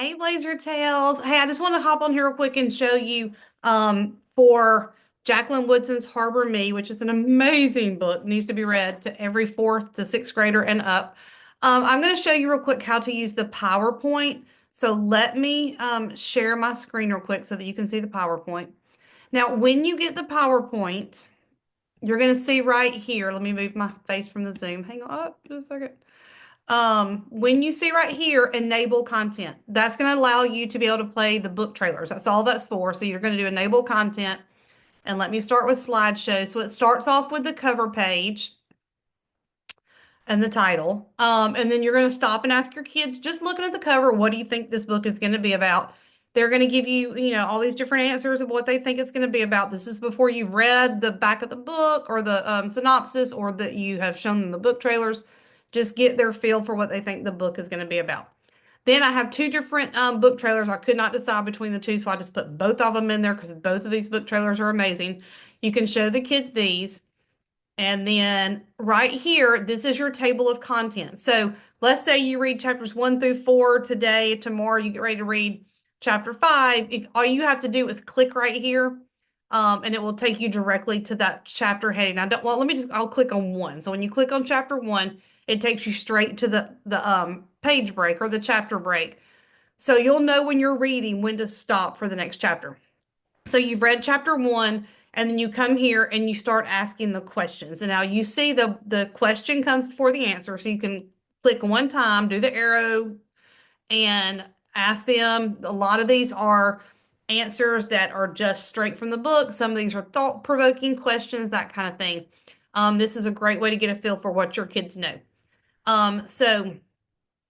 Hey, Blazer Tails. Hey, I just want to hop on here real quick and show you for Jacqueline Woodson's Harbor Me, which is an amazing book, needs to be read to every fourth to sixth grader and up. I'm going to show you real quick how to use the PowerPoint. So let me share my screen real quick so that you can see the PowerPoint. Now, when you get the PowerPoint, you're going to see right here. Let me move my face from the Zoom. Hang on just a second. When you see right here, enable content, that's going to allow you to be able to play the book trailers. That's all that's for. So you're going to do enable content. And let me start with slideshow. So it starts off with the cover page and the title. And then you're going to stop and ask your kids, just looking at the cover, what do you think this book is going to be about? They're going to give you, all these different answers of what they think it's going to be about. This is before you've read the back of the book or the synopsis or that you have shown them the book trailers. Just get their feel for what they think the book is going to be about. Then I have two different book trailers. I could not decide between the two, so I just put both of them in there because both of these book trailers are amazing. You can show the kids these. And then right here, this is your table of contents. So let's say you read chapters 1 through 4 today. Tomorrow you get ready to read chapter 5. If all you have to do is click right here, and it will take you directly to that chapter heading. I'll click on 1. So when you click on chapter 1, it takes you straight to the page break or the chapter break. So you'll know when you're reading when to stop for the next chapter. So you've read chapter 1, and then you come here and you start asking the questions. And now you see the question comes before the answer. So you can click one time, do the arrow, and ask them. A lot of these are answers that are just straight from the book. Some of these are thought-provoking questions, that kind of thing. This is a great way to get a feel for what your kids know. So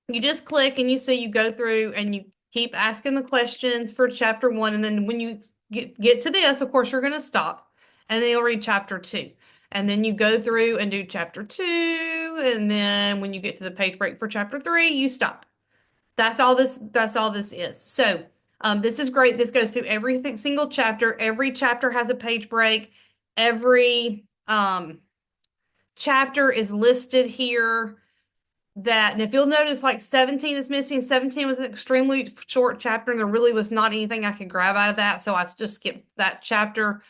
you just click and you see you go through and you keep asking the questions for chapter 1. And then when you get to this, of course, you're going to stop and then you'll read chapter 2. And then you go through and do chapter 2. And then when you get to the page break for chapter 3, you stop. That's all this is. So this is great. This goes through every single chapter. Every chapter has a page break. Every chapter is listed here. And if you'll notice, like 17 is missing. 17 was an extremely short chapter, and there really was not anything I could grab out of that, so I just skipped that chapter.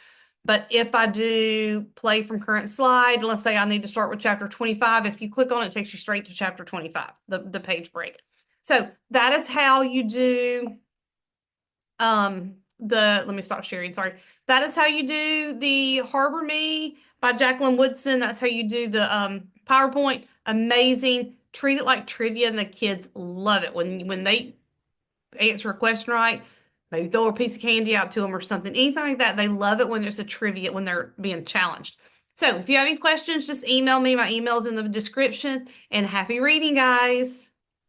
But if I do play from current slide, let's say I need to start with chapter 25, if you click on it, it takes you straight to chapter 25, the page break. So that is how you do let me stop sharing, sorry. That is how you do the Harbor Me by Jacqueline Woodson. That's how you do the PowerPoint. Amazing. Treat it like trivia, and the kids love it when they answer a question right. Maybe throw a piece of candy out to them or something. Anything like that. They love it when there's a trivia, when they're being challenged. So if you have any questions, just email me. My email is in the description. And happy reading, guys.